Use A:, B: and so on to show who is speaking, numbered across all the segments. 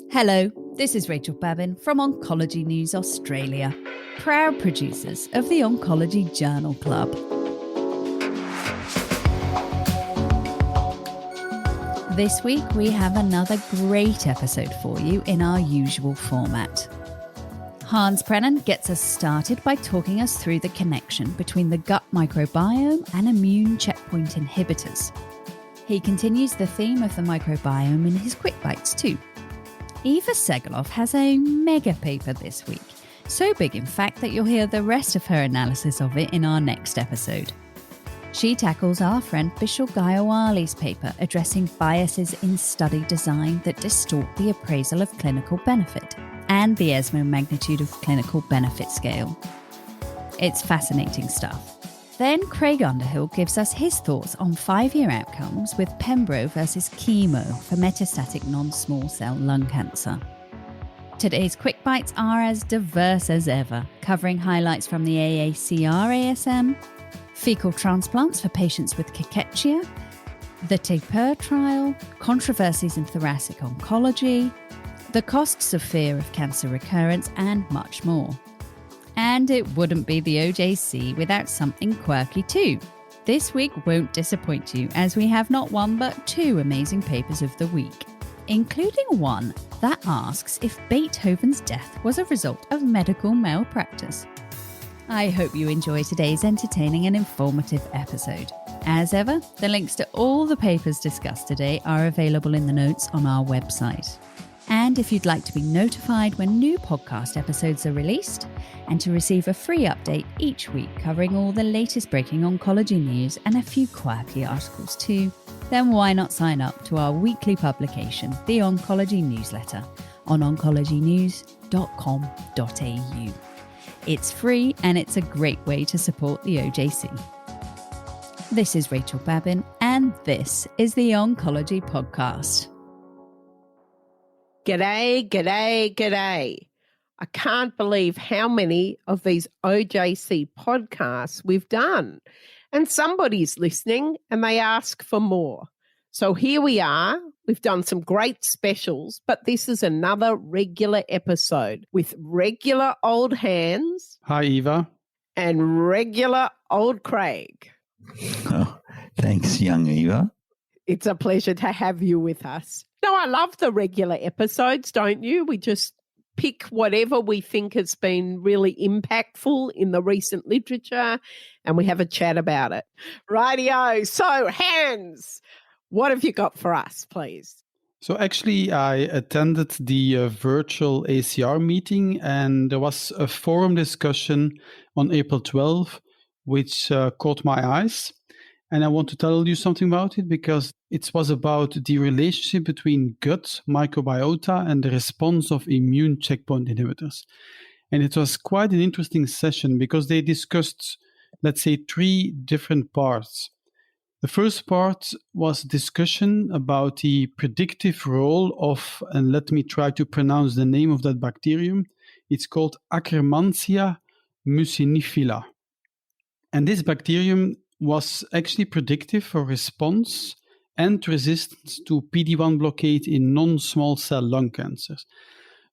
A: Hello, this is Rachel Babin from Oncology News Australia, proud producers of the Oncology Journal Club. This week we have another great episode for you in our usual format. Hans Prenen gets us started by talking us through the connection between the gut microbiome and immune checkpoint inhibitors. He continues the theme of the microbiome in his Quick Bites too. Eva Segelov has a mega paper this week, so big in fact that you'll hear the rest of her analysis of it in our next episode. She tackles our friend Bishal Gyawali's paper addressing biases in study design that distort the appraisal of clinical benefit and the ESMO-Magnitude of clinical benefit scale. It's fascinating stuff. Then Craig Underhill gives us his thoughts on 5-year outcomes with Pembro versus chemo for metastatic non-small cell lung cancer. Today's Quick Bites are as diverse as ever, covering highlights from the AACR ASM, fecal transplants for patients with cachexia, the TAPUR trial, controversies in thoracic oncology, the costs of fear of cancer recurrence, and much more. And it wouldn't be the OJC without something quirky too. This week won't disappoint you, as we have not one but two amazing papers of the week, including one that asks if Beethoven's death was a result of medical malpractice. I hope you enjoy today's entertaining and informative episode. As ever, the links to all the papers discussed today are available in the notes on our website. And if you'd like to be notified when new podcast episodes are released, and to receive a free update each week covering all the latest breaking oncology news and a few quirky articles too, then why not sign up to our weekly publication, the Oncology Newsletter, on oncologynews.com.au. It's free and it's a great way to support the OJC. This is Rachel Babin, and this is the Oncology Podcast.
B: G'day, g'day, g'day. I can't believe how many of these OJC podcasts we've done. And somebody's listening and they ask for more. So here we are. We've done some great specials, but this is another regular episode with regular old Hans.
C: Hi, Eva.
B: And regular old Craig.
D: Oh, thanks, young Eva.
B: It's a pleasure to have you with us. No, I love the regular episodes, don't you? We just pick whatever we think has been really impactful in the recent literature and we have a chat about it. Rightio. So, Hans, what have you got for us, please?
C: So actually, I attended the virtual AACR meeting, and there was a forum discussion on April 12th, which caught my eyes. And I want to tell you something about it because it was about the relationship between gut microbiota and the response of immune checkpoint inhibitors. And it was quite an interesting session because they discussed, let's say, 3 different parts. The first part was discussion about the predictive role of, and let me try to pronounce the name of that bacterium. It's called Akkermansia mucinifila. And this bacterium was actually predictive for response and resistance to PD-1 blockade in non-small cell lung cancers.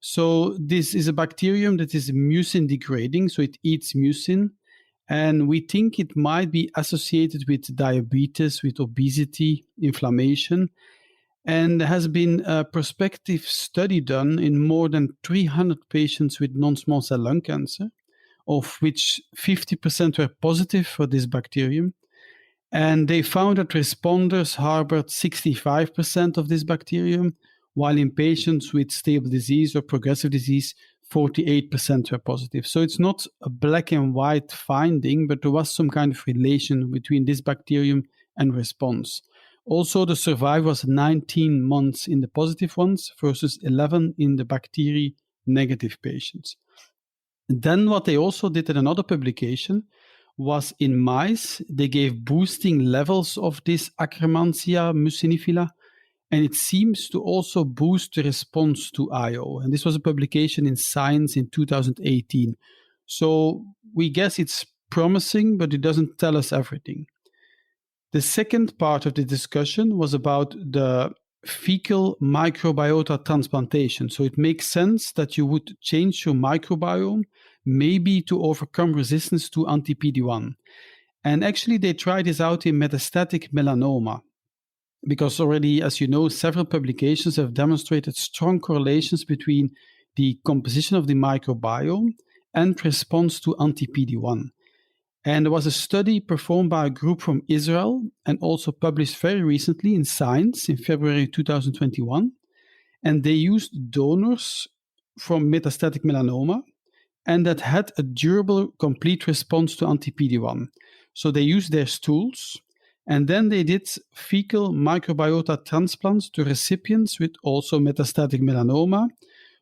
C: So this is a bacterium that is mucin degrading, so it eats mucin, and we think it might be associated with diabetes, with obesity, inflammation, and there has been a prospective study done in more than 300 patients with non-small cell lung cancer, of which 50% were positive for this bacterium. And they found that responders harbored 65% of this bacterium, while in patients with stable disease or progressive disease, 48% were positive. So it's not a black and white finding, but there was some kind of relation between this bacterium and response. Also, the survival was 19 months in the positive ones versus 11 in the bacteria-negative patients. And then what they also did in another publication was in mice, they gave boosting levels of this Akkermansia mucinifila, and it seems to also boost the response to IO. And this was a publication in Science in 2018. So we guess it's promising, but it doesn't tell us everything. The second part of the discussion was about the fecal microbiota transplantation. So it makes sense that you would change your microbiome, maybe to overcome resistance to anti-PD-1. And actually, they tried this out in metastatic melanoma, because already, as you know, several publications have demonstrated strong correlations between the composition of the microbiome and response to anti-PD-1. And there was a study performed by a group from Israel and also published very recently in Science in February 2021. And they used donors from metastatic melanoma and that had a durable, complete response to anti-PD-1. So they used their stools, and then they did fecal microbiota transplants to recipients with also metastatic melanoma,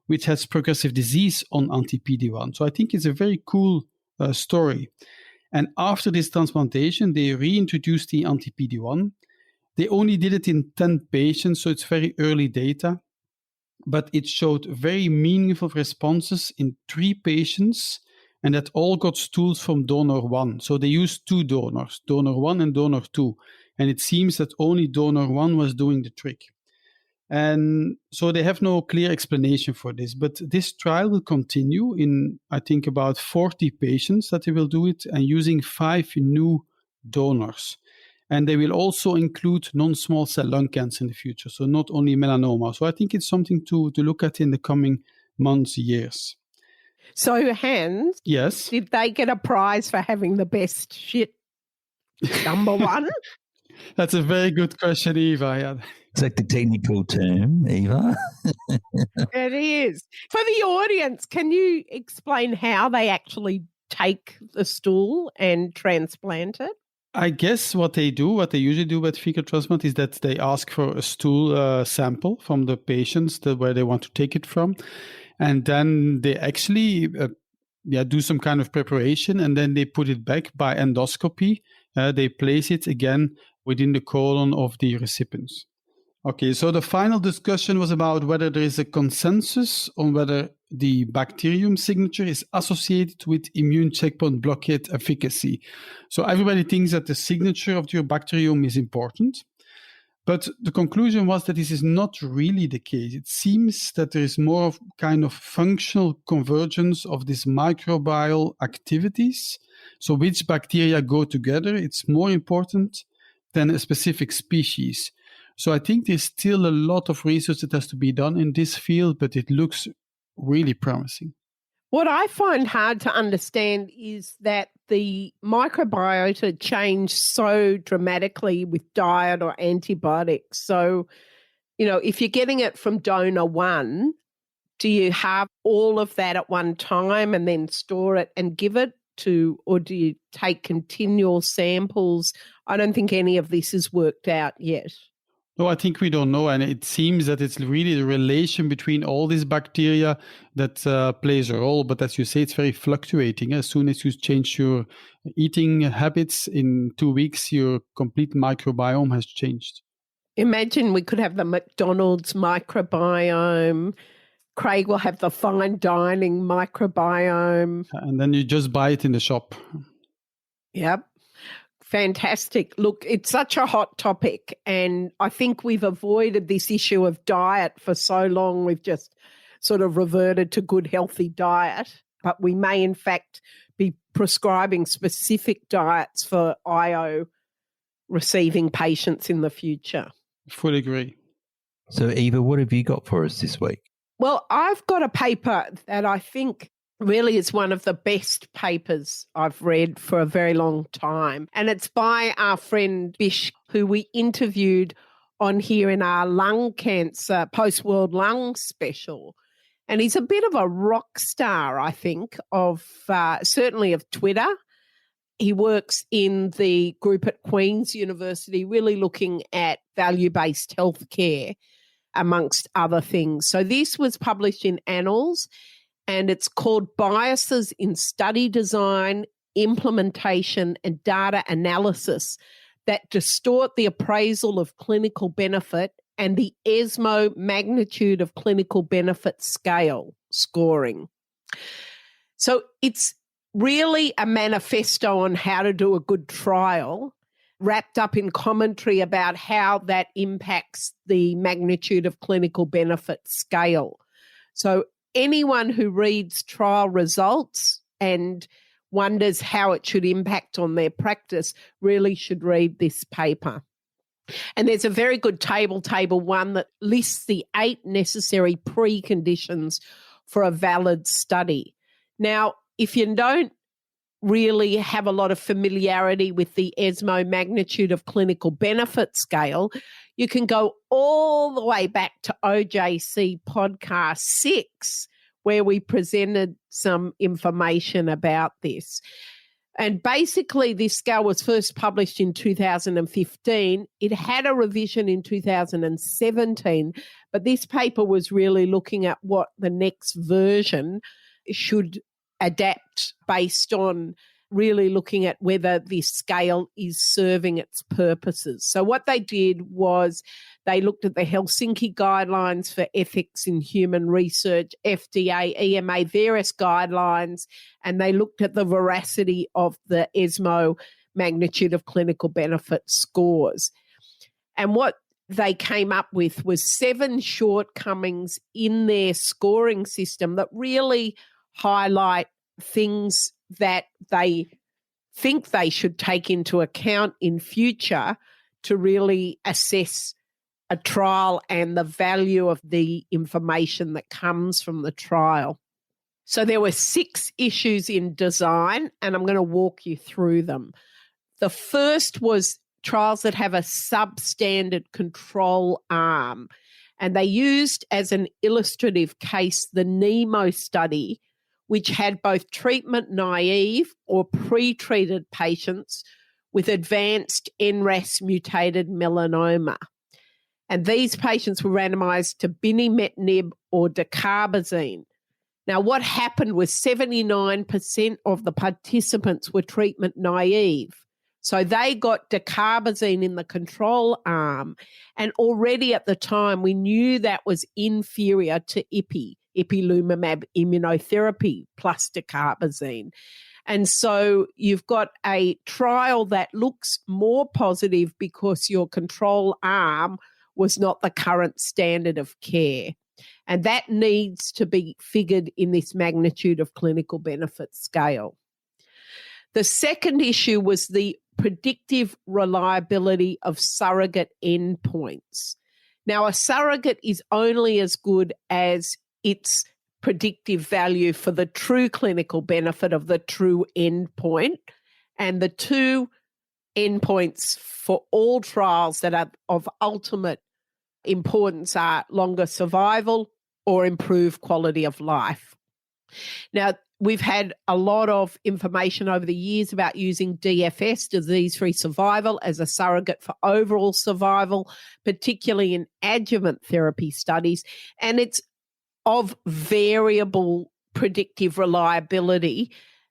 C: which has progressive disease on anti-PD-1. So I think it's a very cool story. And after this transplantation, they reintroduced the anti-PD-1. They only did it in 10 patients, so it's very early data. But it showed very meaningful responses in 3 patients, and that all got stools from donor 1. So they used 2 donors, donor 1 and donor 2. And it seems that only donor 1 was doing the trick. And so they have no clear explanation for this. But this trial will continue in, I think, about 40 patients that they will do it, and using 5 new donors. And they will also include non-small cell lung cancer in the future, so not only melanoma. So I think it's something to look at in the coming months, years.
B: So, Hans,
C: yes,
B: did they get a prize for having the best shit, number one?
C: That's a very good question, Eva. Yeah.
D: It's like the technical term, Eva.
B: It is. For the audience, can you explain how they actually take the stool and transplant it?
C: I guess what they usually do with fecal transplant is that they ask for a stool sample from the patients where they want to take it from. And then they actually do some kind of preparation, and then they put it back by endoscopy. They place it again within the colon of the recipients. Okay, so the final discussion was about whether there is a consensus on whether the bacterium signature is associated with immune checkpoint blockade efficacy. So everybody thinks that the signature of your bacterium is important. But the conclusion was that this is not really the case. It seems that there is more of kind of functional convergence of these microbial activities. So which bacteria go together, it's more important than a specific species. So I think there's still a lot of research that has to be done in this field, but it looks really promising.
B: What I find hard to understand is that the microbiota changed so dramatically with diet or antibiotics. So, if you're getting it from donor 1, do you have all of that at one time and then store it and give it to, or do you take continual samples? I don't think any of this is worked out yet.
C: No, I think we don't know. And it seems that it's really the relation between all these bacteria that plays a role. But as you say, it's very fluctuating. As soon as you change your eating habits, in 2 weeks, your complete microbiome has changed.
B: Imagine we could have the McDonald's microbiome. Craig will have the fine dining microbiome.
C: And then you just buy it in the shop.
B: Yep. Fantastic. Look, it's such a hot topic, and I think we've avoided this issue of diet for so long. We've just sort of reverted to good, healthy diet, but we may in fact be prescribing specific diets for IO receiving patients in the future.
C: Fully agree.
D: So, Eva, what have you got for us this week?
B: Well, I've got a paper that I think really is one of the best papers I've read for a very long time. And it's by our friend Bish, who we interviewed on here in our lung cancer post-World Lung special. And he's a bit of a rock star, I think, of certainly of Twitter. He works in the group at Queen's University, really looking at value-based healthcare, amongst other things. So this was published in Annals, and it's called Biases in Study Design, Implementation and Data Analysis that Distort the Appraisal of Clinical Benefit and the ESMO-Magnitude of Clinical Benefit Scale scoring. So it's really a manifesto on how to do a good trial, wrapped up in commentary about how that impacts the magnitude of clinical benefit scale. So anyone who reads trial results and wonders how it should impact on their practice really should read this paper. And there's a very good table 1, that lists the 8 necessary preconditions for a valid study. Now, if you don't really have a lot of familiarity with the ESMO-Magnitude of clinical benefit scale, you can go all the way back to OJC podcast 6, where we presented some information about this. And basically, this scale was first published in 2015. It had a revision in 2017, but this paper was really looking at what the next version should adapt based on really looking at whether this scale is serving its purposes. So what they did was they looked at the Helsinki guidelines for ethics in human research, FDA, EMA, various guidelines, and they looked at the veracity of the ESMO magnitude of clinical benefit scores. And what they came up with was 7 shortcomings in their scoring system that really highlight things that they think they should take into account in future to really assess a trial and the value of the information that comes from the trial. So there were 6 issues in design, and I'm going to walk you through them. The first was trials that have a substandard control arm, and they used as an illustrative case the NEMO study, which had both treatment-naive or pre-treated patients with advanced NRAS-mutated melanoma. And these patients were randomized to binimetinib or dacarbazine. Now, what happened was 79% of the participants were treatment-naive. So they got dacarbazine in the control arm, and already at the time we knew that was inferior to ipilimumab immunotherapy plus dacarbazine. And so you've got a trial that looks more positive because your control arm was not the current standard of care. And that needs to be figured in this magnitude of clinical benefit scale. The second issue was the predictive reliability of surrogate endpoints. Now, a surrogate is only as good as its predictive value for the true clinical benefit of the true endpoint, and the 2 endpoints for all trials that are of ultimate importance are longer survival or improved quality of life. Now, we've had a lot of information over the years about using DFS, disease-free survival, as a surrogate for overall survival, particularly in adjuvant therapy studies, and it's of variable predictive reliability.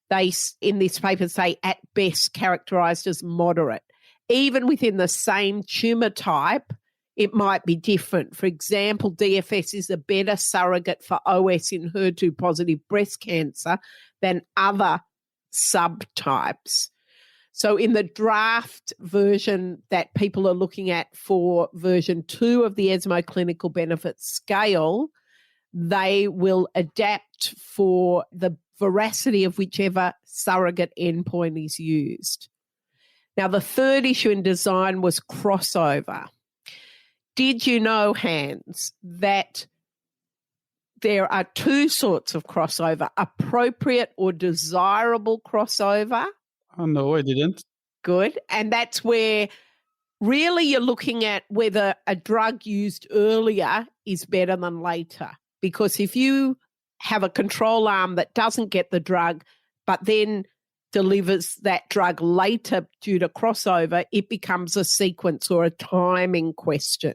B: They, in this paper, say at best characterized as moderate. Even within the same tumour type, it might be different. For example, DFS is a better surrogate for OS in HER2-positive breast cancer than other subtypes. So in the draft version that people are looking at for version 2 of the ESMO Clinical Benefit Scale, they will adapt for the veracity of whichever surrogate endpoint is used. Now, the third issue in design was crossover. Did you know, Hans, that there are 2 sorts of crossover, appropriate or desirable crossover?
C: Oh, no, I didn't.
B: Good. And that's where really you're looking at whether a drug used earlier is better than later. Because if you have a control arm that doesn't get the drug, but then delivers that drug later due to crossover, it becomes a sequence or a timing question.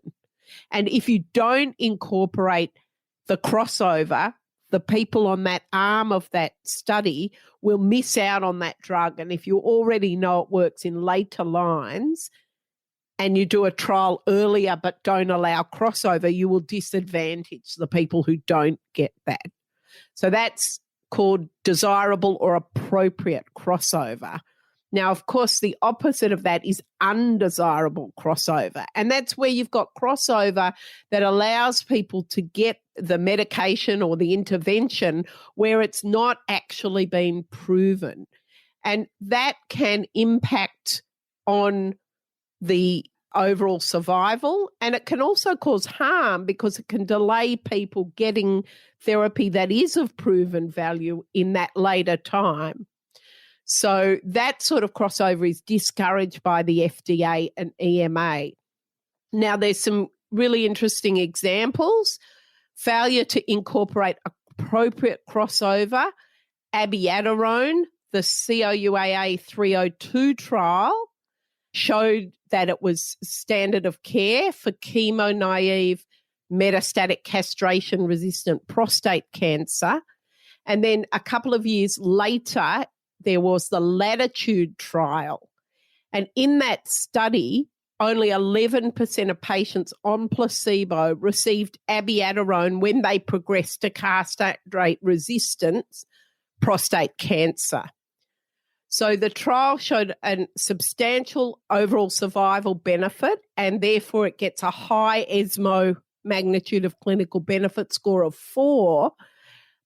B: And if you don't incorporate the crossover, the people on that arm of that study will miss out on that drug. And if you already know it works in later lines and you do a trial earlier but don't allow crossover, you will disadvantage the people who don't get that. So that's called desirable or appropriate crossover. Now, of course, the opposite of that is undesirable crossover. And that's where you've got crossover that allows people to get the medication or the intervention where it's not actually been proven. And that can impact on the overall survival, and it can also cause harm because it can delay people getting therapy that is of proven value in that later time. So that sort of crossover is discouraged by the FDA and EMA. Now, there's some really interesting examples. Failure to incorporate appropriate crossover, abiraterone, the COUAA 302 trial, showed that it was standard of care for chemo-naive metastatic castration-resistant prostate cancer. And then a couple of years later, there was the Latitude trial. And in that study, only 11% of patients on placebo received abiraterone when they progressed to castrate-resistant prostate cancer. So the trial showed a substantial overall survival benefit, and therefore it gets a high ESMO-Magnitude of clinical benefit score of 4.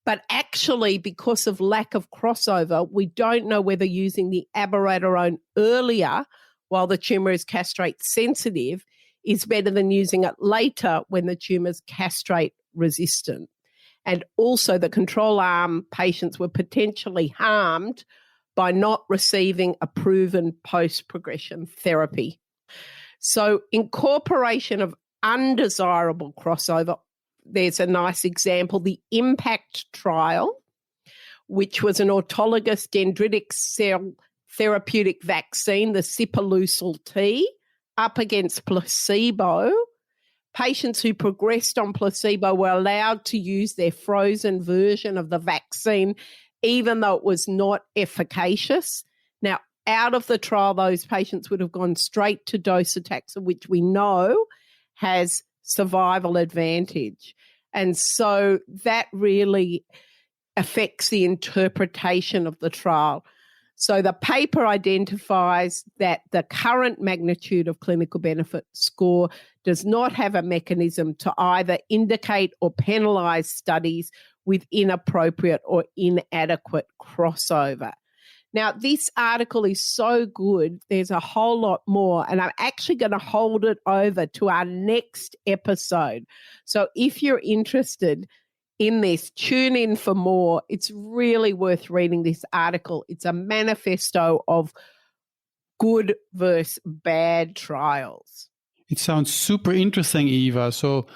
B: But actually, because of lack of crossover, we don't know whether using the abiraterone earlier while the tumour is castrate sensitive is better than using it later when the tumour is castrate resistant. And also the control arm patients were potentially harmed by not receiving a proven post-progression therapy. So incorporation of undesirable crossover, there's a nice example, the IMPACT trial, which was an autologous dendritic cell therapeutic vaccine, the Sipuleucel-T, up against placebo. Patients who progressed on placebo were allowed to use their frozen version of the vaccine, even though it was not efficacious. Now, out of the trial, those patients would have gone straight to docetaxel, which we know has survival advantage. And so that really affects the interpretation of the trial. So the paper identifies that the current magnitude of clinical benefit score does not have a mechanism to either indicate or penalise studies with inappropriate or inadequate crossover. Now, this article is so good, there's a whole lot more, and I'm actually going to hold it over to our next episode. So if you're interested in this, tune in for more. It's really worth reading this article. It's a manifesto of good versus bad trials.
C: It sounds super interesting, Eva. So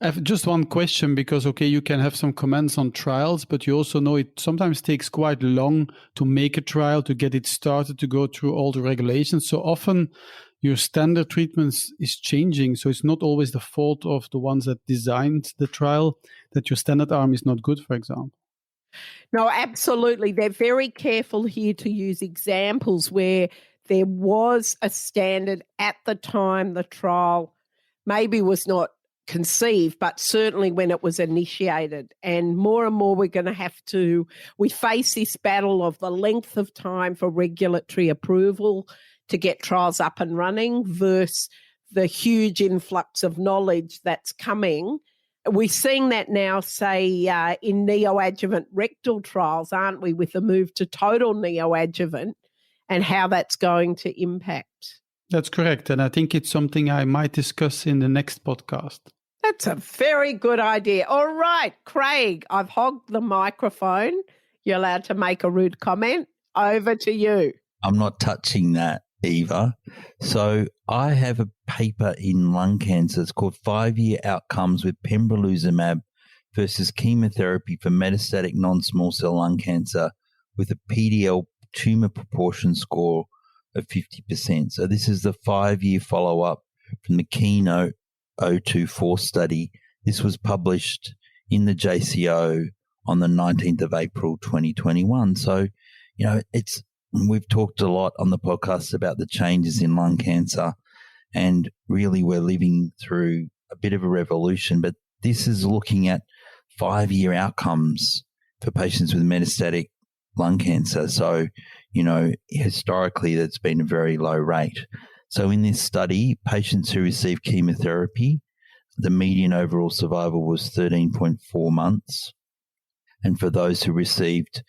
C: I have just one question because, okay, you can have some comments on trials, but you also know it sometimes takes quite long to make a trial, to get it started, to go through all the regulations. So often your standard treatments is changing. So it's not always the fault of the ones that designed the trial that your standard arm is not good, for example.
B: No, absolutely. They're very careful here to use examples where there was a standard at the time the trial maybe was not conceived, but certainly when it was initiated. And more we're going to have to, we face this battle of the length of time for regulatory approval to get trials up and running versus the huge influx of knowledge that's coming. We're seeing that now, say, in neoadjuvant rectal trials, aren't we, with the move to total neoadjuvant and how that's going to impact.
C: That's correct. And I think it's something I might discuss in the next podcast.
B: That's a very good idea. All right, Craig, I've hogged the microphone. You're allowed to make a rude comment. Over to you.
D: I'm not touching that, Eva. So I have a paper in lung cancer. It's called 5-Year Outcomes with Pembrolizumab versus Chemotherapy for Metastatic Non-Small Cell Lung Cancer with a PDL tumor proportion score of 50%. So this is the 5-year follow-up from the Keynote 024 study. This was published in the JCO on the 19th of April 2021. So, you know, we've talked a lot on the podcast about the changes in lung cancer, and really we're living through a bit of a revolution, but this is looking at 5-year outcomes for patients with metastatic lung cancer. So, historically, that's been a very low rate. So in this study, patients who received chemotherapy, the median overall survival was 13.4 months. And for those who received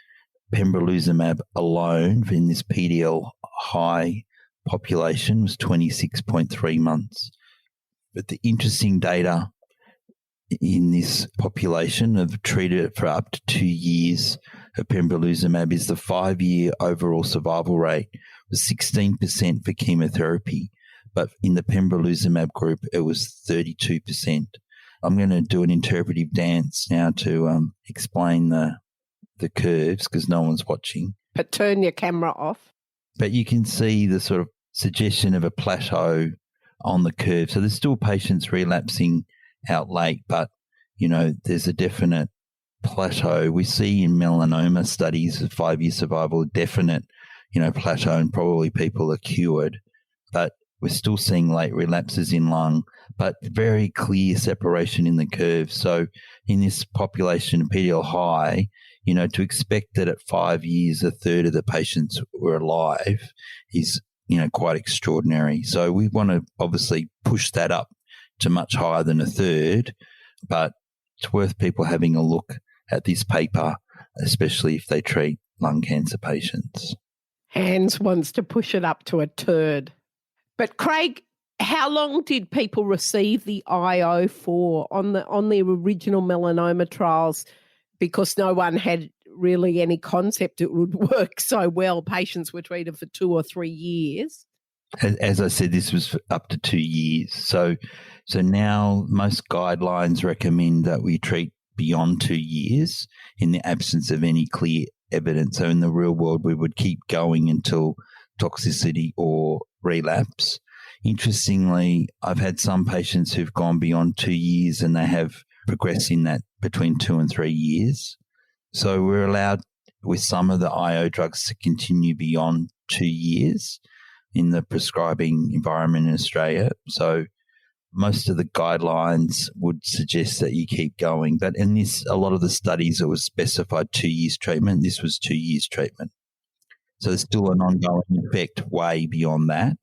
D: Pembrolizumab alone in this PDL high population was 26.3 months. But the interesting data in this population of treated for up to 2 years of Pembrolizumab is the 5-year overall survival rate was 16% for chemotherapy, but in the Pembrolizumab group, it was 32%. I'm going to do an interpretive dance now to explain the curves because no one's watching.
B: But turn your camera off.
D: But you can see the sort of suggestion of a plateau on the curve. So there's still patients relapsing out late, but, there's a definite plateau. We see in melanoma studies of 5-year survival, definite, plateau, and probably people are cured. But we're still seeing late relapses in lung, but very clear separation in the curve. So in this population of PDL high, to expect that at 5 years, a third of the patients were alive is, quite extraordinary. So we want to obviously push that up to much higher than a third, but it's worth people having a look at this paper, especially if they treat lung cancer patients.
B: Hans wants to push it up to a third. But Craig, how long did people receive the IO for on the original melanoma trials? Because no one had really any concept it would work so well. Patients were treated for 2 or 3 years.
D: As I said, this was for up to 2 years. So now most guidelines recommend that we treat beyond 2 years in the absence of any clear evidence. So in the real world, we would keep going until toxicity or relapse. Interestingly, I've had some patients who've gone beyond 2 years and they have progressed in that between 2 and 3 years. So we're allowed with some of the IO drugs to continue beyond 2 years in the prescribing environment in Australia. So most of the guidelines would suggest that you keep going. But in this, a lot of the studies, it was specified 2 years treatment. This was 2 years treatment. So there's still an ongoing effect way beyond that.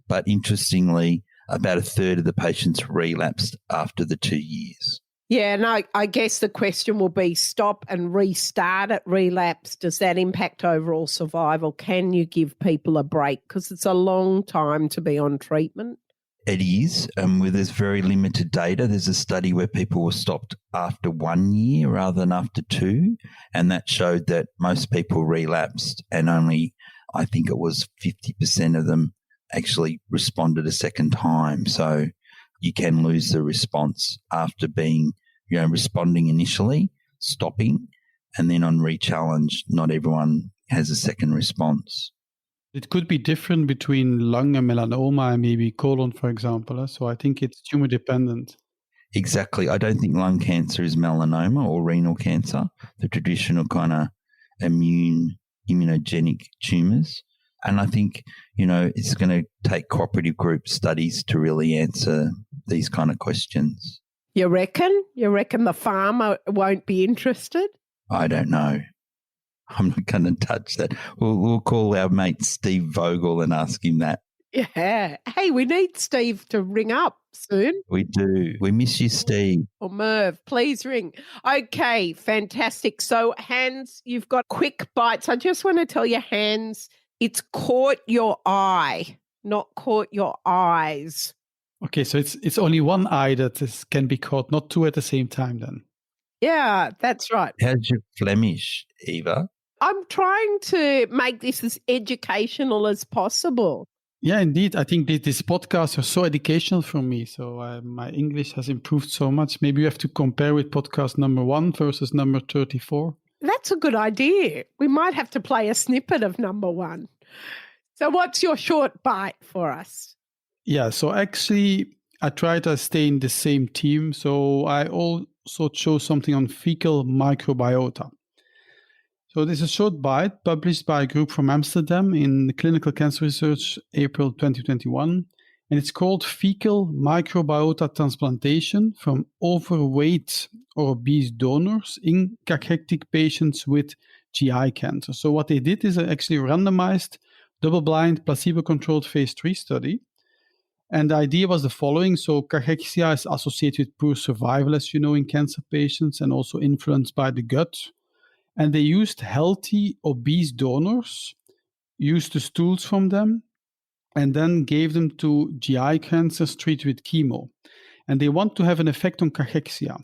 D: But interestingly, about a third of the patients relapsed after the 2 years.
B: Yeah, and I guess the question will be stop and restart at relapse. Does that impact overall survival? Can you give people a break? Because it's a long time to be on treatment.
D: It is, where there's very limited data. There's a study where people were stopped after 1 year rather than after 2, and that showed that most people relapsed and only, I think it was 50% of them actually responded a second time. So you can lose the response after being, responding initially, stopping, and then on re-challenge, not everyone has a second response.
C: It could be different between lung and melanoma and maybe colon, for example. So I think it's tumor dependent.
D: Exactly. I don't think lung cancer is melanoma or renal cancer, the traditional kind of immunogenic tumors. And I think, it's going to take cooperative group studies to really answer these kind of questions.
B: You reckon? You reckon the pharma won't be interested?
D: I don't know. I'm not going to touch that. We'll call our mate Steve Vogel and ask him that.
B: Yeah. Hey, we need Steve to ring up soon.
D: We do. We miss you, Steve.
B: Or Merv, please ring. Okay, fantastic. So, Hans, you've got quick bites. I just want to tell you, Hans, it's caught your eye, not caught your eyes.
C: Okay, so it's only one eye that can be caught, not two at the same time then.
B: Yeah, that's right.
D: How's your Flemish, Eva?
B: I'm trying to make this as educational as possible.
C: Yeah, indeed. I think these podcasts are so educational for me. So my English has improved so much. Maybe you have to compare with podcast number 1 versus number 34.
B: That's a good idea. We might have to play a snippet of number 1. So what's your short bite for us?
C: Yeah, so actually I try to stay in the same theme. So I also chose something on fecal microbiota. So this is a short bite published by a group from Amsterdam in Clinical Cancer Research, April 2021. And it's called Fecal Microbiota Transplantation from Overweight or Obese Donors in Cachectic Patients with GI cancer. So what they did is actually randomized, double-blind, placebo-controlled phase 3 study. And the idea was the following. So cachexia is associated with poor survival, as you know, in cancer patients, and also influenced by the gut. And they used healthy, obese donors, used the stools from them, and then gave them to GI cancers treated with chemo. And they want to have an effect on cachexia.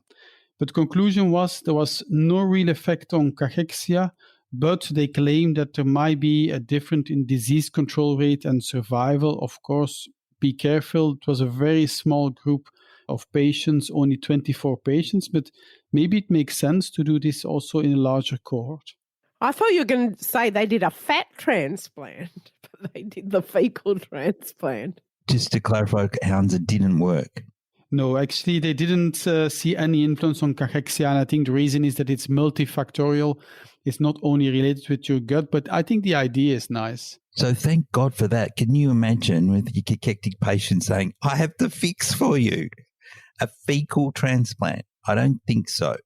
C: But the conclusion was there was no real effect on cachexia, but they claim that there might be a difference in disease control rate and survival. Of course, be careful. It was a very small group of patients, only 24 patients, but maybe it makes sense to do this also in a larger cohort.
B: I thought you were going to say they did a fat transplant, but they did the fecal transplant.
D: Just to clarify, Hans, it didn't work.
C: No, actually, they didn't see any influence on cachexia. And I think the reason is that it's multifactorial. It's not only related with your gut, but I think the idea is nice.
D: So thank God for that. Can you imagine with your cachectic patient saying, I have the fix for you, a fecal transplant? I don't think so.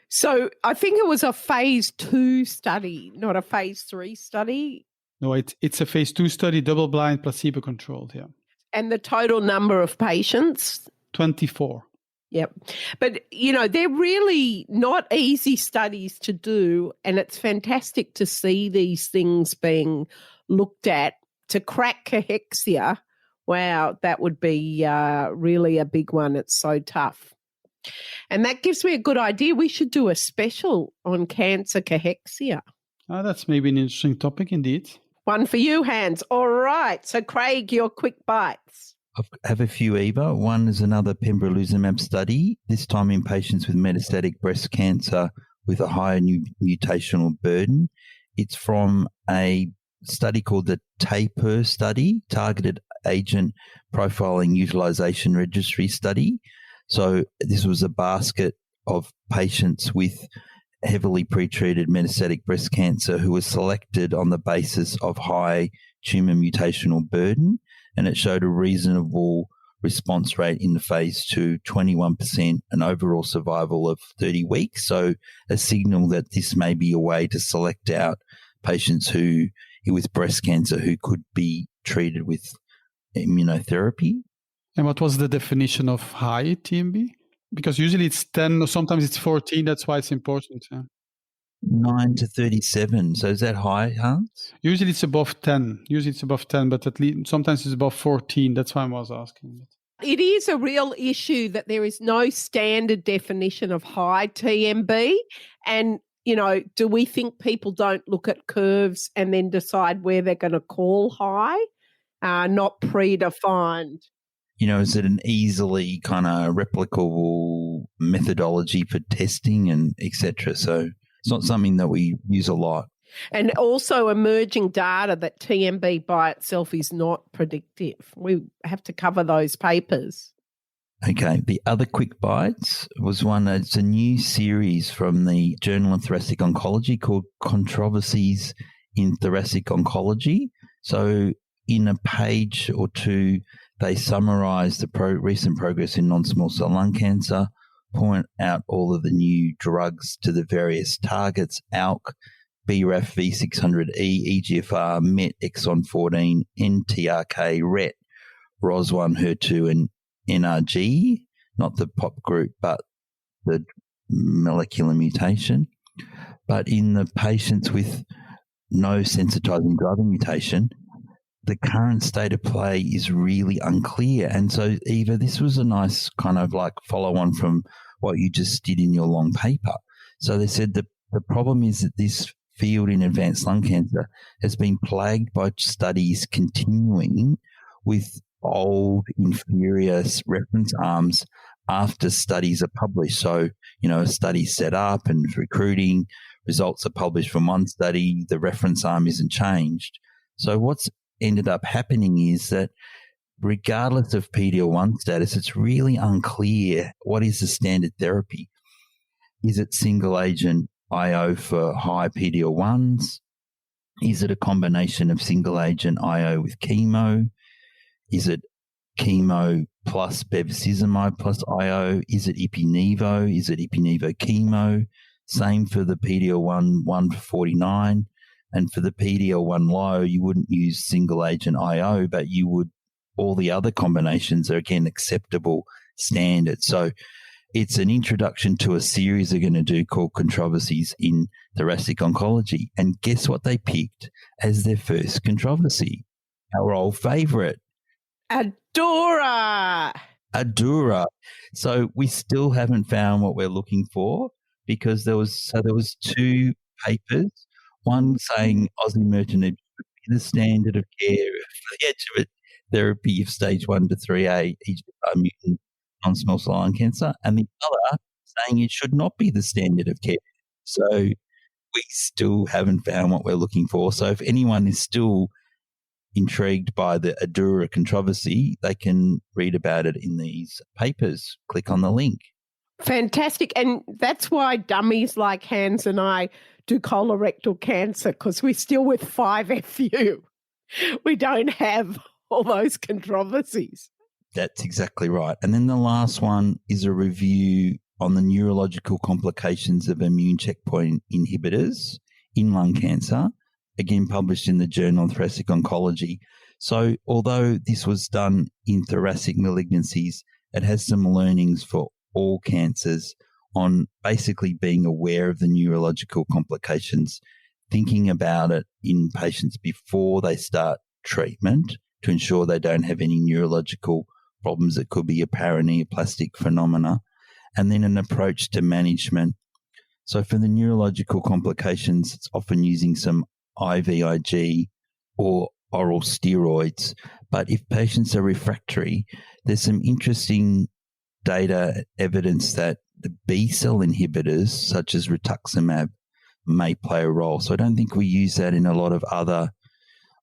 B: So I think it was a phase 2 study, not a phase 3 study.
C: No, it's a phase 2 study, double-blind, placebo-controlled, yeah.
B: And the total number of patients?
C: 24.
B: Yep. But, you know, they're really not easy studies to do, and it's fantastic to see these things being looked at. To crack cachexia, wow, that would be really a big one. It's so tough. And that gives me a good idea. We should do a special on cancer cachexia.
C: That's maybe an interesting topic indeed.
B: One for you, Hans. All right. So, Craig, your quick bites.
D: I have a few, Eva. One is another Pembrolizumab study, this time in patients with metastatic breast cancer with a higher mutational burden. It's from a study called the TAPUR study, Targeted Agent Profiling Utilization Registry study. So this was a basket of patients with heavily pretreated metastatic breast cancer who were selected on the basis of high tumor mutational burden, and it showed a reasonable response rate in the phase 2, 21%, and overall survival of 30 weeks. So a signal that this may be a way to select out patients who with breast cancer who could be treated with immunotherapy.
C: And what was the definition of high TMB? Because usually it's 10 or sometimes it's 14. That's why it's important. Yeah.
D: 9 to 37. So is that high, Hans?
C: Usually it's above 10. But at least sometimes it's above 14. That's why I was asking.
B: It is a real issue that there is no standard definition of high TMB. And, you know, do we think people don't look at curves and then decide where they're going to call high? Not predefined.
D: You know, is it an easily kind of replicable methodology for testing and et cetera? So it's not something that we use a lot.
B: And also emerging data that TMB by itself is not predictive. We have to cover those papers.
D: Okay. The other quick bites was one, it's a new series from the Journal of Thoracic Oncology called Controversies in Thoracic Oncology. So in a page or two, they summarize the recent progress in non-small cell lung cancer, point out all of the new drugs to the various targets, ALK, BRAF V600E, EGFR, MET, exon 14, NTRK, RET, ROS1, HER2, and NRG, not the POP group, but the molecular mutation. But in the patients with no sensitizing driver mutation, the current state of play is really unclear. And so, Eva, this was a nice kind of like follow on from what you just did in your long paper. So they said that the problem is that this field in advanced lung cancer has been plagued by studies continuing with old, inferior reference arms after studies are published. So, you know, a study's set up and recruiting, results are published from one study, the reference arm isn't changed. So what's ended up happening is that regardless of PD-L1 status, it's really unclear what is the standard therapy. Is it single agent IO for high PD-L1s? Is it a combination of single agent IO with chemo? Is it chemo plus bevacizumab plus IO? Is it ipi-nivo? Is it ipi-nivo chemo? Same for the PD-L1 1 for 49. And for the PD-L1 low, you wouldn't use single agent IO, but you would, all the other combinations are again acceptable standard. So it's an introduction to a series they're going to do called Controversies in Thoracic Oncology. And guess what they picked as their first controversy? Our old favorite. Adura. So we still haven't found what we're looking for, because there was two papers, one saying osimertinib should be the standard of care for the adjuvant therapy of stage 1 to 3A EGFR mutant non-small cell lung cancer, and the other saying it should not be the standard of care. So we still haven't found what we're looking for. So if anyone is still intrigued by the Adura controversy, they can read about it in these papers. Click on the link.
B: Fantastic. And that's why dummies like Hans and I do colorectal cancer, because we're still with 5FU. We don't have all those controversies.
D: That's exactly right. And then the last one is a review on the neurological complications of immune checkpoint inhibitors in lung cancer, again published in the Journal of Thoracic Oncology. So although this was done in thoracic malignancies, it has some learnings for all cancers on basically being aware of the neurological complications, thinking about it in patients before they start treatment to ensure they don't have any neurological problems that could be a paraneoplastic phenomena, and then an approach to management. So for the neurological complications, it's often using some IVIG or oral steroids. But if patients are refractory, there's some interesting data evidence that the B-cell inhibitors, such as rituximab, may play a role. So I don't think we use that in a lot of other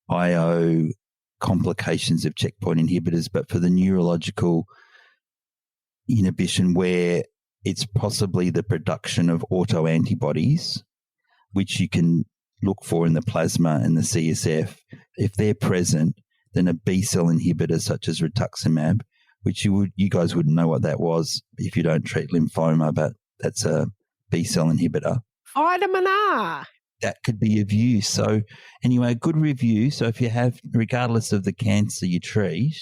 D: IO complications of checkpoint inhibitors, but for the neurological inhibition where it's possibly the production of autoantibodies, which you can look for in the plasma and the CSF, if they're present, then a B-cell inhibitor such as rituximab, which you guys wouldn't know what that was if you don't treat lymphoma, but that's a B-cell inhibitor.
B: Vitamin R.
D: That could be of use. So anyway, a good review. So if you have, regardless of the cancer you treat,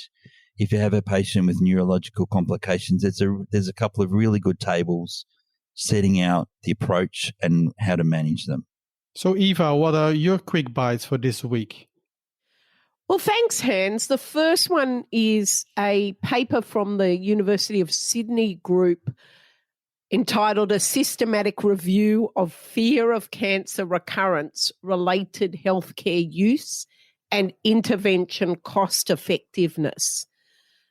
D: if you have a patient with neurological complications, there's a couple of really good tables setting out the approach and how to manage them.
C: So Eva, what are your quick bites for this week?
B: Well, thanks, Hans. The first one is a paper from the University of Sydney group entitled A Systematic Review of Fear of Cancer Recurrence, Related Healthcare Use and Intervention Cost Effectiveness.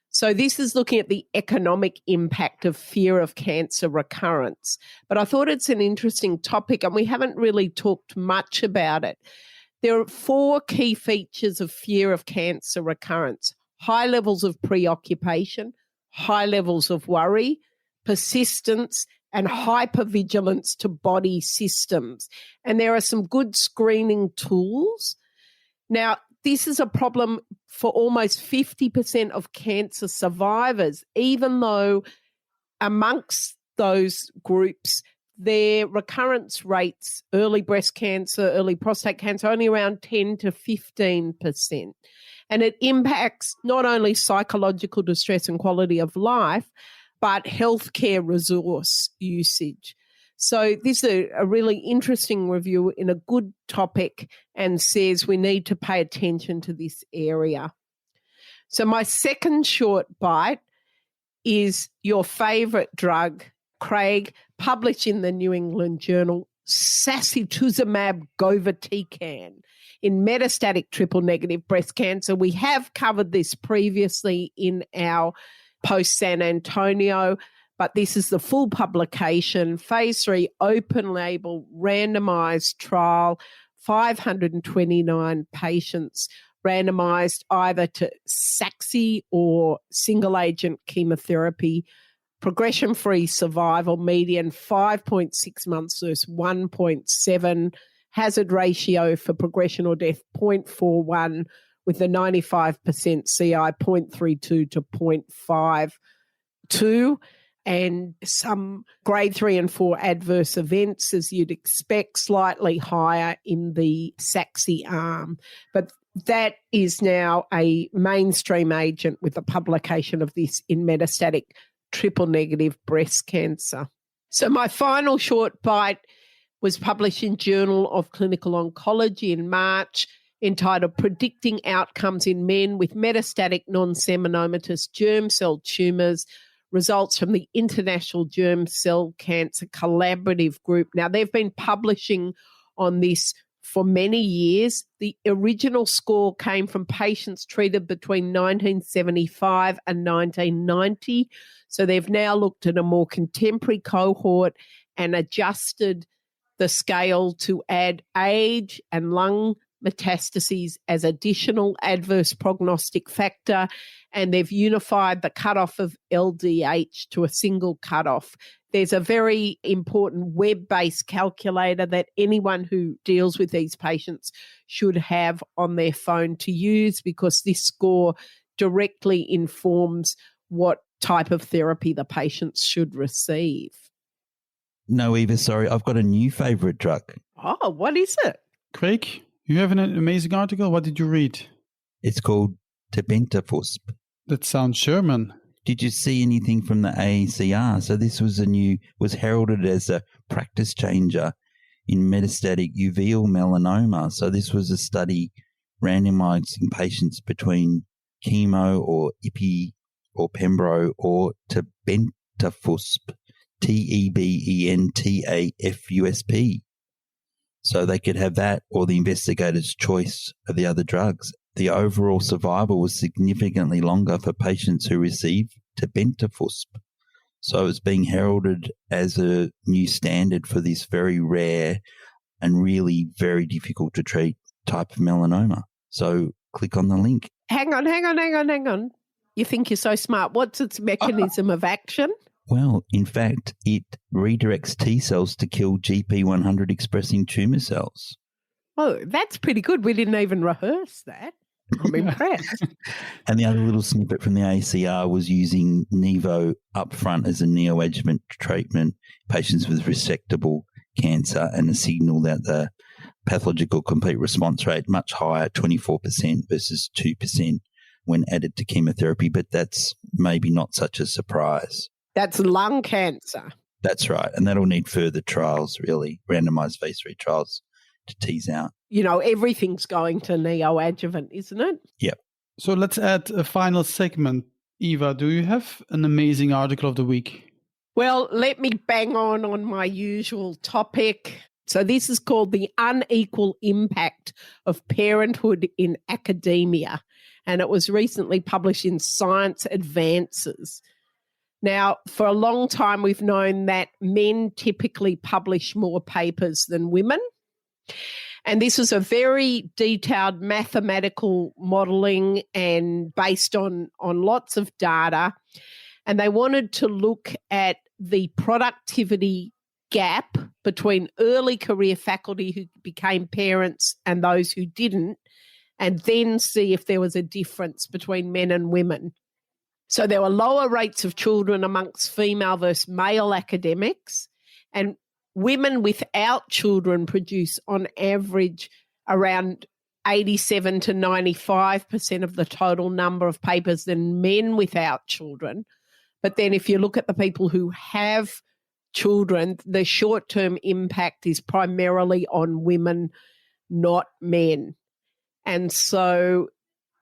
B: So this is looking at the economic impact of fear of cancer recurrence. But I thought it's an interesting topic and we haven't really talked much about it. There are 4 key features of fear of cancer recurrence: high levels of preoccupation, high levels of worry, persistence, and hypervigilance to body systems. And there are some good screening tools. Now, this is a problem for almost 50% of cancer survivors, even though amongst those groups, their recurrence rates, early breast cancer, early prostate cancer, only around 10 to 15%. And it impacts not only psychological distress and quality of life, but healthcare resource usage. So this is a really interesting review in a good topic and says we need to pay attention to this area. So my second short bite is your favourite drug, Craig, published in the New England Journal, sacituzumab govitecan in metastatic triple-negative breast cancer. We have covered this previously in our post-San Antonio, but this is the full publication, phase 3 open-label randomised trial, 529 patients randomised either to Saxi or single-agent chemotherapy, progression-free survival median 5.6 months versus 1.7, hazard ratio for progression or death 0.41, with a 95% CI 0.32 to 0.52. and some grade 3 and 4 adverse events, as you'd expect, slightly higher in the Saxi arm. But that is now a mainstream agent with the publication of this in metastatic triple-negative breast cancer. So my final short bite was published in Journal of Clinical Oncology in March, entitled Predicting Outcomes in Men with Metastatic Non-Seminomatous Germ Cell Tumours, Results from the International Germ Cell Cancer Collaborative Group. Now, they've been publishing on this for many years. The original score came from patients treated between 1975 and 1990. So they've now looked at a more contemporary cohort and adjusted the scale to add age and lung metastases as additional adverse prognostic factor, and they've unified the cutoff of LDH to a single cutoff. There's a very important web-based calculator that anyone who deals with these patients should have on their phone to use, because this score directly informs what type of therapy the patients should receive.
D: No, Eva, sorry, I've got a new favourite drug.
B: Oh, what is it?
C: Craig, you have an amazing article. What did you read?
D: It's called Tebentafusp.
C: That sounds German.
D: Did you see anything from the AACR? So this was was heralded as a practice changer in metastatic uveal melanoma. So this was a study randomizing patients between chemo or IPI or Pembro or Tebentafusp, Tebentafusp. So they could have that or the investigator's choice of the other drugs. The overall survival was significantly longer for patients who received Tebentafusp. So it's being heralded as a new standard for this very rare and really very difficult to treat type of melanoma. So click on the link.
B: Hang on. You think you're so smart. What's its mechanism of action?
D: Well, in fact, it redirects T cells to kill GP100 expressing tumour cells.
B: Oh, that's pretty good. We didn't even rehearse that. I'm impressed.
D: And the other little snippet from the AACR was using Nivo upfront as a neoadjuvant treatment, patients with resectable cancer, and a signal that the pathological complete response rate much higher, 24% versus 2% when added to chemotherapy. But that's maybe not such a surprise.
B: That's lung cancer.
D: That's right. And that'll need further trials, really, randomized phase 3 trials to tease out.
B: You know, everything's going to neoadjuvant, isn't it?
D: Yep.
C: So let's add a final segment. Eva, do you have an amazing article of the week?
B: Well, let me bang on my usual topic. So this is called The Unequal Impact of Parenthood in Academia, and it was recently published in Science Advances. Now, for a long time, we've known that men typically publish more papers than women. And this was a very detailed mathematical modelling and based on lots of data. And they wanted to look at the productivity gap between early career faculty who became parents and those who didn't, and then see if there was a difference between men and women. So there were lower rates of children amongst female versus male academics, and women without children produce on average around 87 to 95% of the total number of papers than men without children. But then if you look at the people who have children, the short-term impact is primarily on women, not men. And so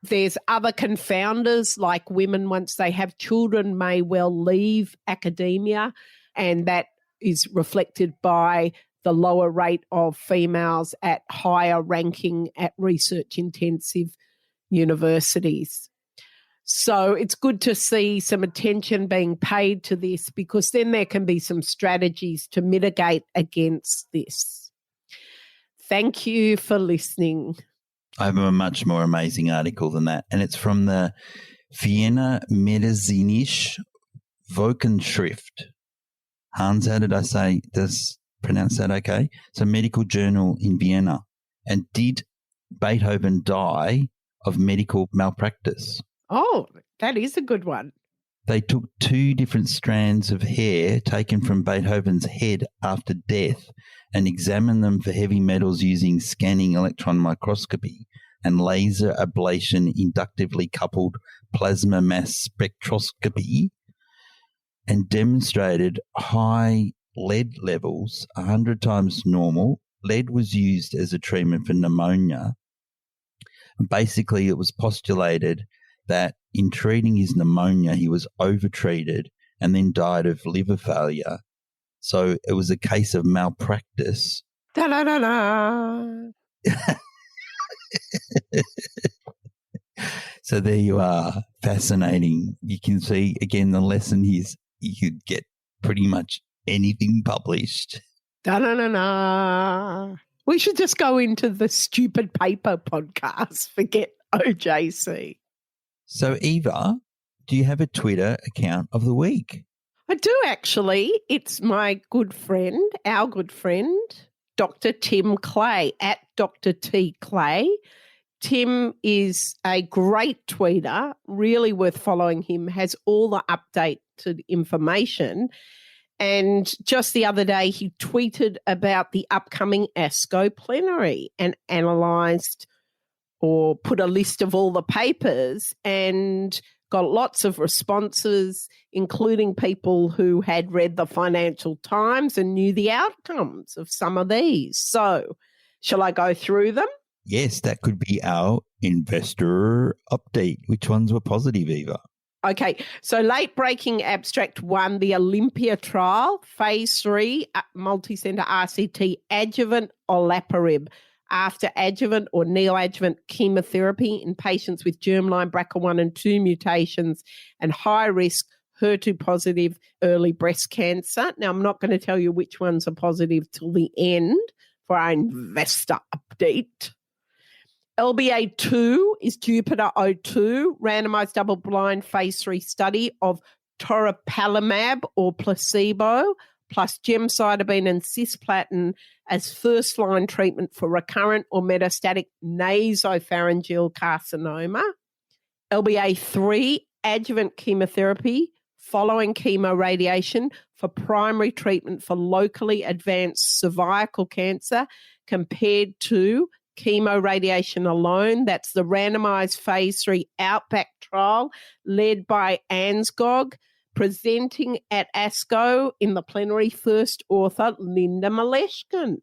B: there's other confounders, like women, once they have children, may well leave academia, and that is reflected by the lower rate of females at higher ranking at research-intensive universities. So it's good to see some attention being paid to this, because then there can be some strategies to mitigate against this. Thank you for listening.
D: I have a much more amazing article than that, and it's from the Vienna Medizinische Wochenschrift. Hans, how did I say this? Pronounce that okay? It's a medical journal in Vienna. And did Beethoven die of medical malpractice?
B: Oh, that is a good one.
D: They took 2 different strands of hair taken from Beethoven's head after death and examined them for heavy metals using scanning electron microscopy and laser ablation inductively coupled plasma mass spectroscopy, and demonstrated high lead levels, 100 times normal. Lead was used as a treatment for pneumonia. Basically, it was postulated that in treating his pneumonia, he was overtreated and then died of liver failure. So it was a case of malpractice.
B: Da-da-da-da.
D: So there you are. Fascinating. You can see, again, the lesson is you could get pretty much anything published.
B: Da-da-da-da. We should just go into the stupid paper podcast. Forget OJC.
D: So, Eva, do you have a Twitter account of the week?
B: I do actually. It's my good friend, our good friend, Dr. Tim Clay, at Dr. T. Clay. Tim is a great tweeter, really worth following him, has all the updated information. And just the other day, he tweeted about the upcoming ASCO plenary and analysed or put a list of all the papers and got lots of responses, including people who had read the Financial Times and knew the outcomes of some of these. So shall I go through them?
D: Yes, that could be our investor update. Which ones were positive, Eva?
B: Okay, so late-breaking abstract 1, the Olympia trial, phase 3, multi-centre RCT adjuvant olaparib after adjuvant or neoadjuvant chemotherapy in patients with germline BRCA1 and 2 mutations and high-risk HER2-positive early breast cancer. Now, I'm not going to tell you which ones are positive till the end for our investor update. LBA2 is Jupiter 02, randomized double-blind phase 3 study of toripalimab or placebo plus gemcitabine and cisplatin as first-line treatment for recurrent or metastatic nasopharyngeal carcinoma. LBA3, adjuvant chemotherapy following chemoradiation for primary treatment for locally advanced cervical cancer compared to chemoradiation alone. That's the randomized phase 3 Outback trial led by Ansgog, presenting at ASCO in the plenary, first author Linda Maleshkin.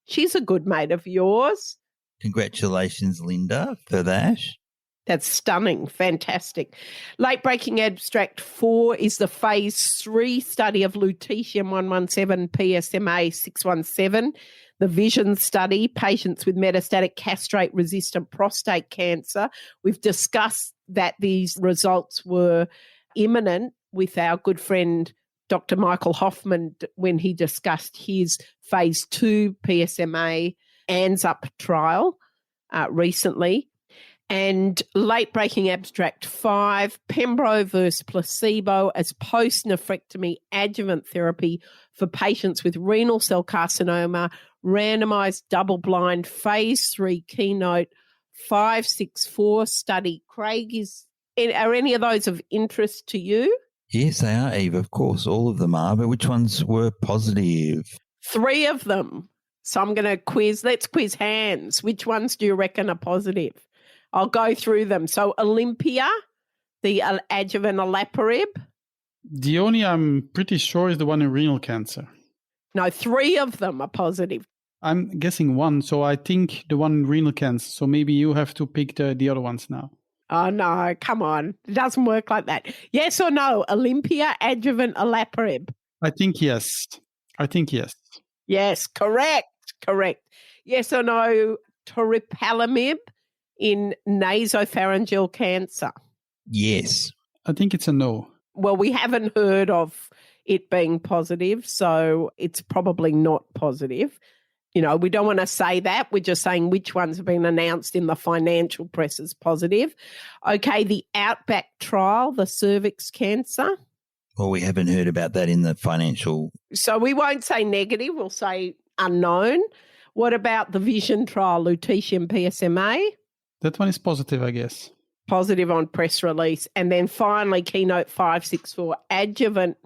B: She's a good mate of yours.
D: Congratulations, Linda, for that.
B: That's stunning. Fantastic. Late-breaking abstract 4 is the phase 3 study of lutetium-117 PSMA-617, the VISION study, patients with metastatic castrate-resistant prostate cancer. We've discussed that these results were imminent with our good friend Dr. Michael Hoffman when he discussed his phase 2 PSMA ANZUP trial recently. And late-breaking abstract 5, Pembro versus placebo as post-nephrectomy adjuvant therapy for patients with renal cell carcinoma, randomized double-blind phase 3 Keynote 564 study. Craig, are any of those of interest to you?
D: Yes, they are, Eve. Of course, all of them are. But which ones were positive?
B: 3 of them. So I'm going to quiz. Let's quiz hands. Which ones do you reckon are positive? I'll go through them. So Olympia, the adjuvant olaparib.
C: The only I'm pretty sure is the one in renal cancer.
B: No, 3 of them are positive.
C: I'm guessing 1, so I think the one in renal cancer. So maybe you have to pick the other ones now.
B: Oh, no, come on. It doesn't work like that. Yes or no, Olympia, adjuvant olaparib?
C: I think yes.
B: Yes, correct. Yes or no, toripalimab in nasopharyngeal cancer?
D: Yes.
C: I think it's a no.
B: Well, we haven't heard of it being positive, so it's probably not positive. You know, we don't want to say that. We're just saying which ones have been announced in the financial press as positive. Okay, the Outback trial, the cervix cancer.
D: Well, we haven't heard about that in the financial.
B: So we won't say negative. We'll say unknown. What about the VISION trial, lutetium PSMA?
C: That one is positive, I guess.
B: positive on press release. And then finally, Keynote 564, adjuvant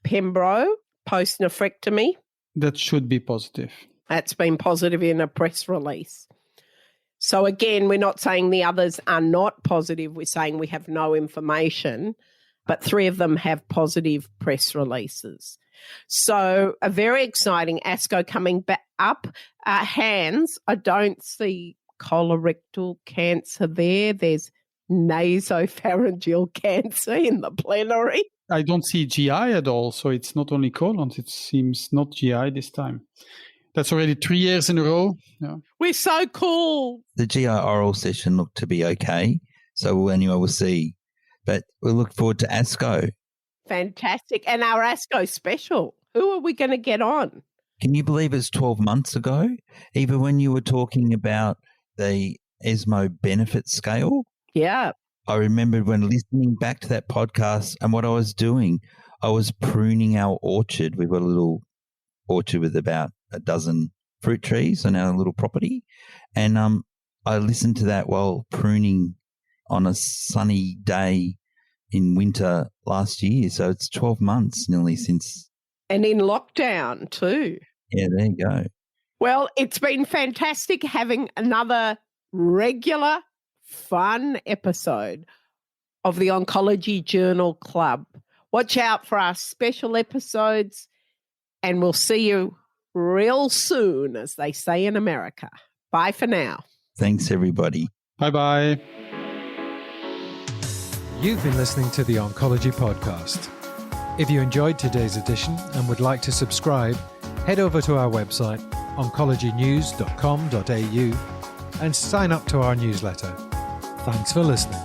B: Pembro post-nephrectomy.
C: That should be positive.
B: That's been positive in a press release. So again, we're not saying the others are not positive. We're saying we have no information, but 3 of them have positive press releases. So a very exciting ASCO coming back up. Hands, I don't see colorectal cancer there. There's nasopharyngeal cancer in the plenary.
C: I don't see GI at all, so it's not only colon, it seems not GI this time. That's already 3 years in a row. Yeah.
B: We're so cool.
D: The GI oral session looked to be okay, so anyway, we'll see. But we'll look forward to ASCO.
B: Fantastic. And our ASCO special, who are we going to get on?
D: Can you believe it's 12 months ago? Eva, when you were talking about the ESMO benefit scale?
B: Yeah.
D: I remembered when listening back to that podcast and what I was doing, I was pruning our orchard. We've got a little orchard with about a dozen fruit trees on our little property. And I listened to that while pruning on a sunny day in winter last year. So it's 12 months nearly since.
B: And in lockdown too.
D: Yeah, there you go.
B: Well, it's been fantastic having another regular, fun episode of the Oncology Journal Club. Watch out for our special episodes, and we'll see you real soon, as they say in America. Bye for now.
D: Thanks, everybody.
C: Bye-bye.
E: You've been listening to the Oncology Podcast. If you enjoyed today's edition and would like to subscribe, head over to our website, oncologynews.com.au, and sign up to our newsletter. Thanks for listening.